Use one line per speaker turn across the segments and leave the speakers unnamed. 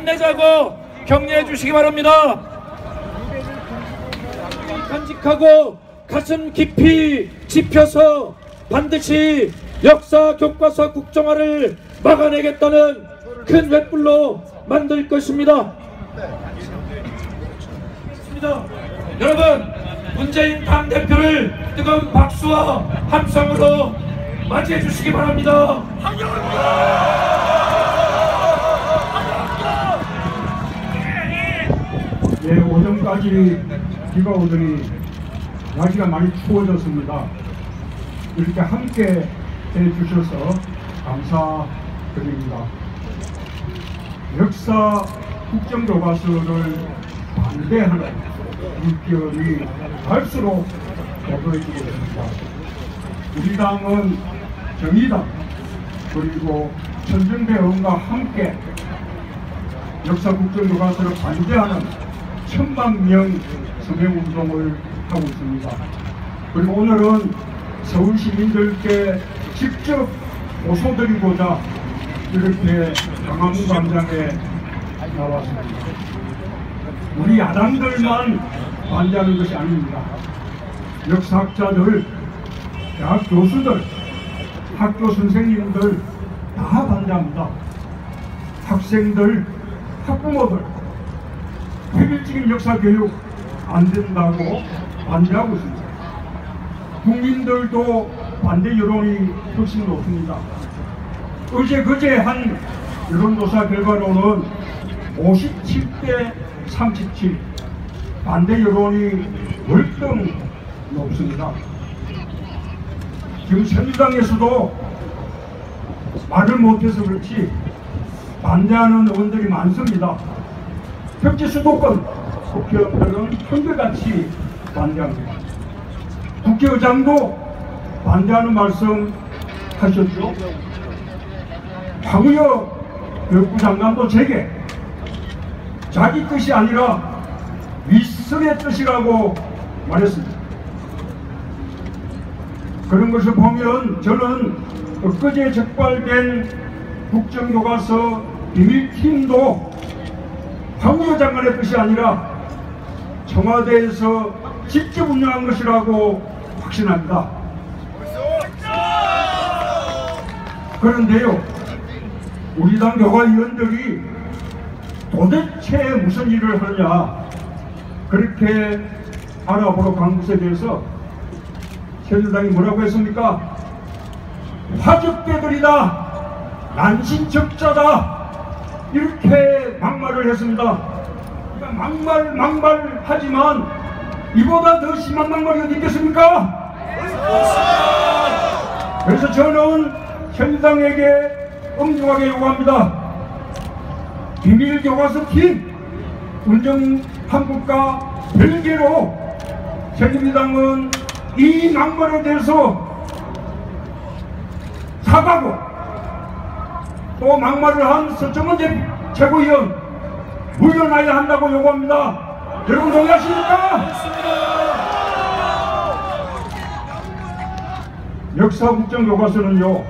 힘내자고 격려해 주시기 바랍니다. 간직하고 가슴 깊이 짚혀서 반드시 역사 교과서 국정화를 막아내겠다는 큰 횃불로 만들 것입니다. 여러분, 문재인 당대표를 뜨거운 박수와 함성으로 맞이해 주시기 바랍니다.
예, 오전까지 비가 오더니 날씨가 많이 추워졌습니다. 이렇게 함께 해주셔서 감사드립니다. 역사 국정교과서를 반대하는 물결이 갈수록 격해지고 있습니다. 우리 당은 정의당 그리고 천정배원과 함께 역사 국정교과서를 반대하는 천방명 서명운동을 하고 있습니다. 그리고 오늘은 서울 시민들께 직접 호소드리고자 이렇게 광화문 광장에 나왔습니다. 우리 야당들만 반대하는 것이 아닙니다. 역사학자들, 대학 교수들, 학교 선생님들 다 반대합니다. 학생들, 학부모들, 100일직인 역사교육 안 된다고 반대하고 있습니다. 국민들도 반대 여론이 훨씬 높습니다. 그제 한 여론조사 결과로는 57대 37 반대 여론이 월등 높습니다. 지금 새누리당에서도 말을 못해서 그렇지 반대하는 의원들이 많습니다. 특히 수도권 국회의원들은 한결같이 반대합니다. 국회의장도 반대하는 말씀 하셨죠. 황우여 교육부 장관도 제게 자기 뜻이 아니라 윗선의 뜻이라고 말했습니다. 그런 것을 보면 저는 엊그제 적발된 국정교과서 비밀팀도 황우여 장관의 뜻이 아니라 청와대에서 직접 운영한 것이라고 확신합니다. 그런데요, 우리 당 교과위원들이 도대체 무슨 일을 하느냐 그렇게 알아보러 간 것에 대해서 새누리당이 뭐라고 했습니까? 화적대들이다, 난신적자다, 이렇게 막말을 했습니다. 막말하지만 이보다 더 심한 막말이 어디 있겠습니까? 그래서 저는 새누리당에게 엄중하게 요구합니다. 비밀교과서 팀 운정한국과 별개로 새누리당은 이 막말에 대해서 사과하고 또 막말을 한 서청원 최고위원 물러나야 한다고 요구합니다. 여러분 동의하십니까? 역사 국정교과서는요,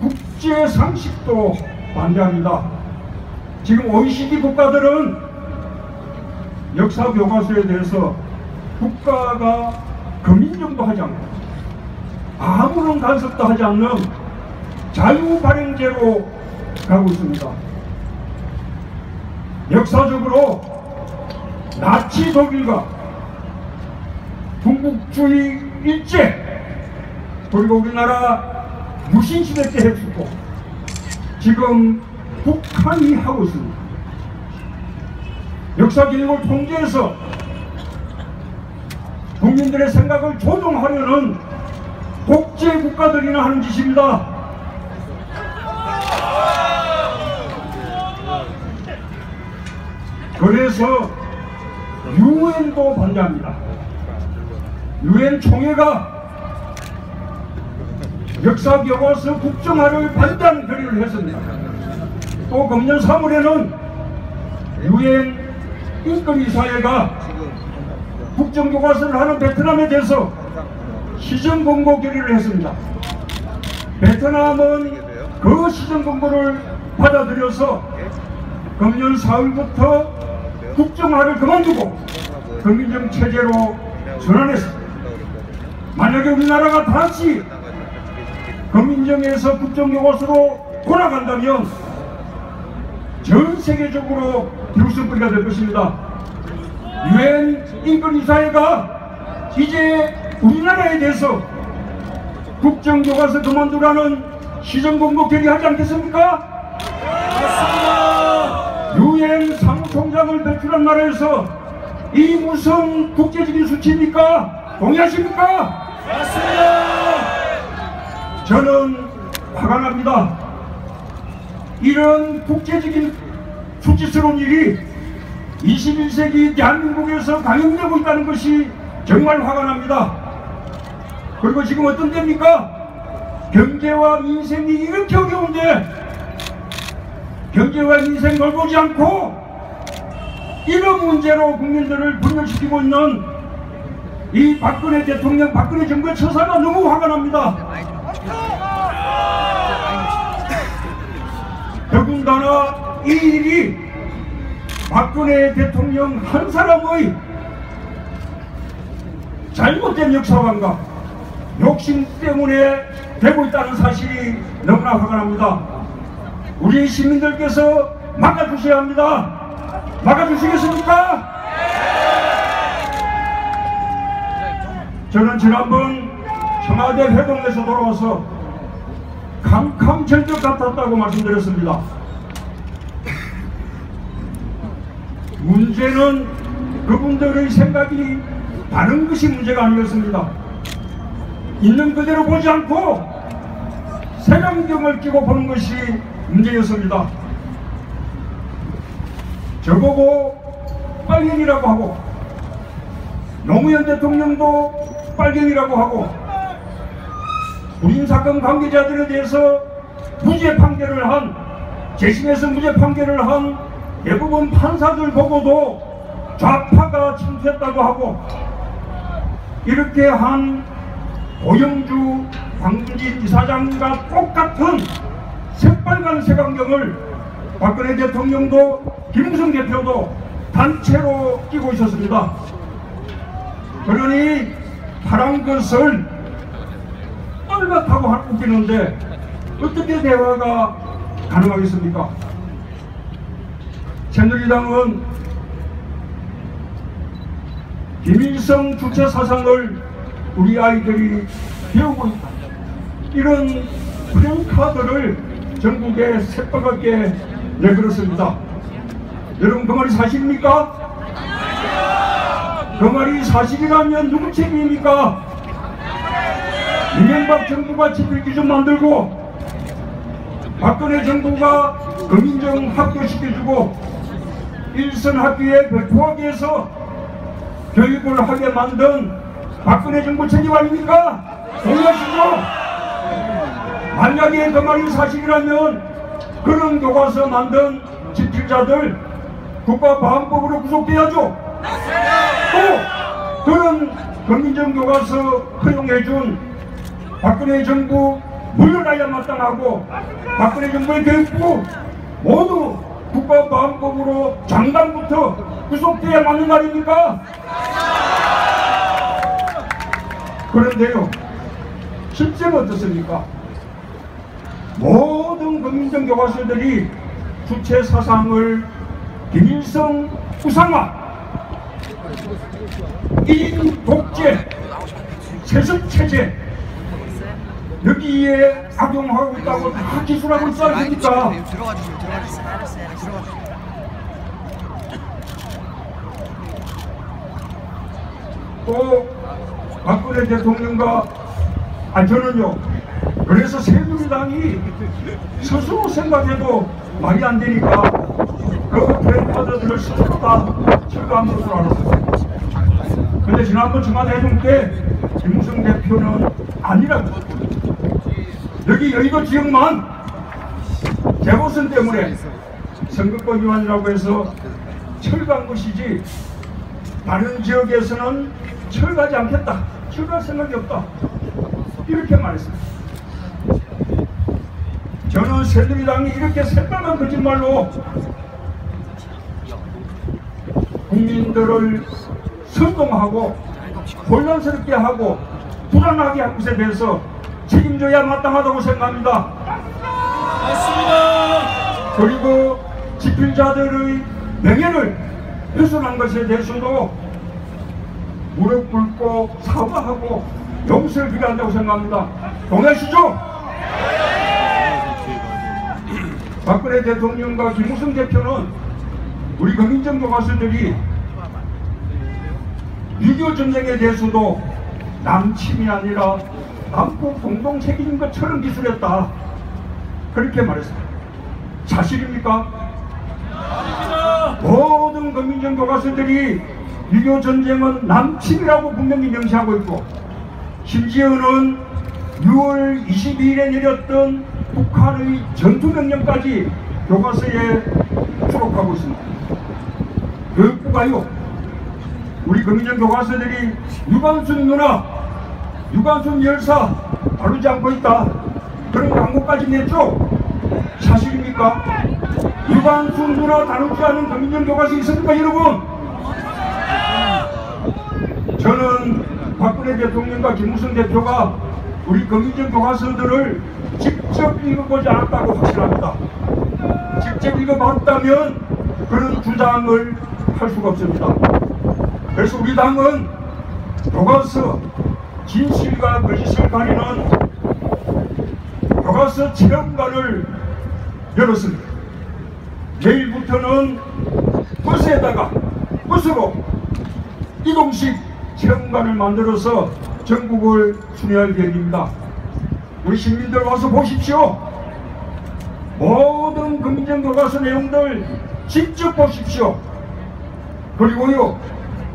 국제 상식도 반대합니다. 지금 OECD 국가들은 역사 교과서에 대해서 국가가 금인정도 하지 않고 아무런 간섭도 하지 않는 자유발행제로 가고 있습니다. 역사적으로 나치 독일과 군국주의 일제 그리고 우리나라 무신시대 때 했었고 지금 북한이 하고 있습니다. 역사교육을 통제해서 국민들의 생각을 조종하려는 독재 국가들이나 하는 짓입니다. 그래서 유엔도 반대합니다. 유엔 총회가 역사교과서 국정화를 반대하는 결의를 했습니다. 또 금년 3월에는 유엔 인권이사회가 국정교과서를 하는 베트남에 대해서 시정권고 결의를 했습니다. 베트남은 그 시정권고를 받아들여서 금년 4월부터 국정화를 그만두고 금민정 체제로 전환했습니다. 만약에 우리나라가 다시 금민정에서 국정교과서로 돌아간다면 전 세계적으로 비웃음거리가 될 것입니다. 유엔 인권이사회가 이제 우리나라에 대해서 국정교과서 그만두라는 시정공고 결의하지 않겠습니까? 유엔 사무총장을 배출한 나라에서 이 무슨 국제적인 수치입니까? 동의하십니까?
맞습니다.
저는 화가 납니다. 이런 국제적인 수치스러운 일이 21세기 대한민국에서 강행되고 있다는 것이 정말 화가 납니다. 그리고 지금 어떤 때입니까? 경제와 민생이 이렇게 어려운데 경제와 민생 돌보지 않고 이런 문제로 국민들을 분열시키고 있는 이 박근혜 대통령, 박근혜 정부의 처사가 너무 화가 납니다. 더군다나 이 일이 박근혜 대통령 한 사람의 잘못된 역사관과 욕심 때문에 되고 있다는 사실이 너무나 화가 납니다. 우리 시민들께서 막아주셔야 합니다. 막아주시겠습니까? 저는 지난번 청와대 회동에서 돌아와서 캄캄절벽 같았다고 말씀드렸습니다. 문제는 그분들의 생각이 다른 것이 문제가 아니었습니다. 있는 그대로 보지 않고 색안경을 끼고 보는 것이 문제였습니다. 저보고 빨갱이라고 하고 노무현 대통령도 빨갱이라고 하고 불인사건 관계자들에 대해서 무죄 판결을 한 재심에서 무죄 판결을 한 대부분 판사들 보고도 좌파가 침투했다고 하고 이렇게 한 고영주 광진 이사장과 똑같은 새빨간 색안경을 박근혜 대통령도 김무성 대표도 단체로 끼고 있었습니다. 그러니 파란 것을 빨갛다고 웃기는데 어떻게 대화가 가능하겠습니까? 새누리당은 김일성 주체 사상을 우리 아이들이 배우고 있다. 이런 프랭카드를 전국에 새빨갛게 내걸었습니다. 여러분 그 말이 사실입니까? 그 말이 사실이라면 누구 책임입니까? 이명박 정부가 지필기준 만들고 박근혜 정부가 금인정 합교시켜주고 일선 학교에 배포하기 위해서 교육을 하게 만든 박근혜 정부 책임 아닙니까? 동의하시죠? 만약에 그 말이 사실이라면 그런 교과서 만든 집필자들 국가보안법으로 구속돼야죠. 또 그런 금인정 교과서 허용해준 박근혜 정부 물러나야 마땅하고 박근혜 정부의 교육부 모두 국가보안법으로 장단부터 구속돼야 맞는 말입니까? 그런데요, 실제는 어떻습니까? 모든 금인정 교과서들이 주체 사상을 김일성 우상화, 1인 독재, 세습체제 여기에 악용하고 있다고 다 기술하고 있지 않습니까? 또 박근혜 대통령과 저는요, 그래서 새누리당이 스스로 생각해도 말이 안 되니까 그 프랭카드들을 스스로 다 철거한 것으로 알았어요. 근데 지난번 청와대 회동 때 김무성 대표는 아니라고, 여기 여의도 지역만 재보선 때문에 선거권 위반이라고 해서 철거한 것이지 다른 지역에서는 철거하지 않겠다, 철거할 생각이 없다, 이렇게 말했습니다. 저는 새누리당이 이렇게 새빨간 거짓말로 국민들을 선동하고 혼란스럽게 하고 불안하게 한 것에 대해서 책임져야 마땅하다고 생각합니다.
맞습니다.
그리고 집필자들의 명예를 훼손한 것에 대해서도 무릎 꿇고 사과하고 용서를 빌어야 한다고 생각합니다. 동의하시죠? 박근혜 대통령과 김무성 대표는 우리 국민정부 가수들이 6.25 전쟁에 대해서도 남침이 아니라 남북 공동 책임인 것처럼 기술했다. 그렇게 말했습니다. 사실입니까? 모든 국민정부 가수들이 6.25 전쟁은 남침이라고 분명히 명시하고 있고, 심지어는 6월 22일에 내렸던 북한의 전투명령까지 교과서에 수록하고 있습니다. 교육부가요, 우리 국민정 교과서들이 유관순 누나, 유관순 열사 다루지 않고 있다, 그런 광고까지 냈죠? 사실입니까? 유관순 누나 다루지 않은 국민정 교과서 있습니까, 여러분? 저는 박근혜 대통령과 김무성 대표가 우리 국민정 교과서들을 직접 읽어보지 않았다고 확신합니다. 직접 읽어봤다면 그런 주장을 할 수가 없습니다. 그래서 우리 당은 교과서 진실과 거짓을 가리는 교과서 체험관을 열었습니다. 내일부터는 버스로 이동식 체험관을 만들어서 전국을 순회할 계획입니다. 우리 시민들 와서 보십시오. 모든 국민정 교과서 내용들 직접 보십시오. 그리고요,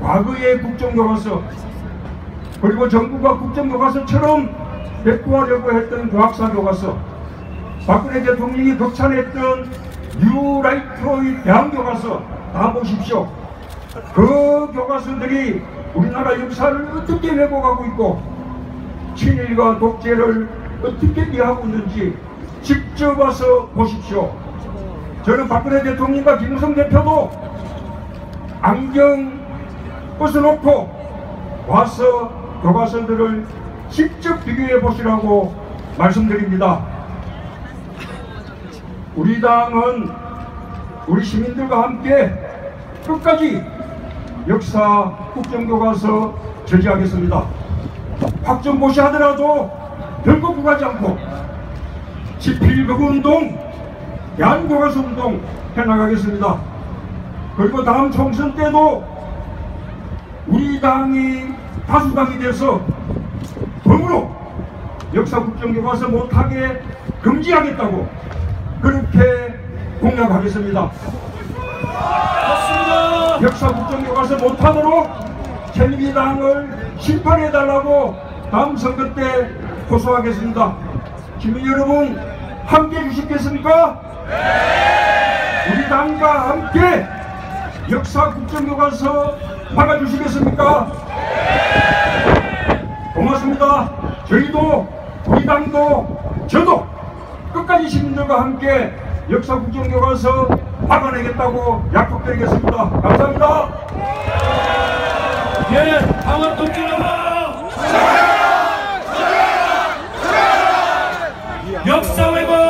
과거의 국정교과서, 그리고 정부가 국정교과서처럼 배포하려고 했던 과학사 교과서, 박근혜 대통령이 극찬했던 뉴라이트의 대한교과서 다 보십시오. 그 교과서들이 우리나라 역사를 어떻게 왜곡하고 있고 친일과 독재를 어떻게 이해하고 있는지 직접 와서 보십시오. 저는 박근혜 대통령과 김무성 대표도 안경 벗어놓고 와서 교과서들을 직접 비교해 보시라고 말씀드립니다. 우리 당은 우리 시민들과 함께 끝까지 역사 국정교과서 저지하겠습니다. 확정고시 하더라도 별거 구하지 않고 집필거부운동, 대한교과서운동 해나가겠습니다. 그리고 다음 총선 때도 우리 당이 다수당이 돼서 덤으로 역사 국정교과서 못하게 금지하겠다고 그렇게 공약하겠습니다.
맞습니다.
역사 국정교과서 못하도록 새누리당을 심판해달라고 다음 선거 때 호소하겠습니다. 시민 여러분, 함께 해주시겠습니까? 네! 우리 당과 함께 역사 국정교과서 막아주시겠습니까? 네! 고맙습니다. 저희도, 우리 당도, 저도 끝까지 시민들과 함께 역사 국정교과서 막아내겠다고 약속드리겠습니다. 감사합니다.
예, 당원 동지 여러분, 역사 왜곡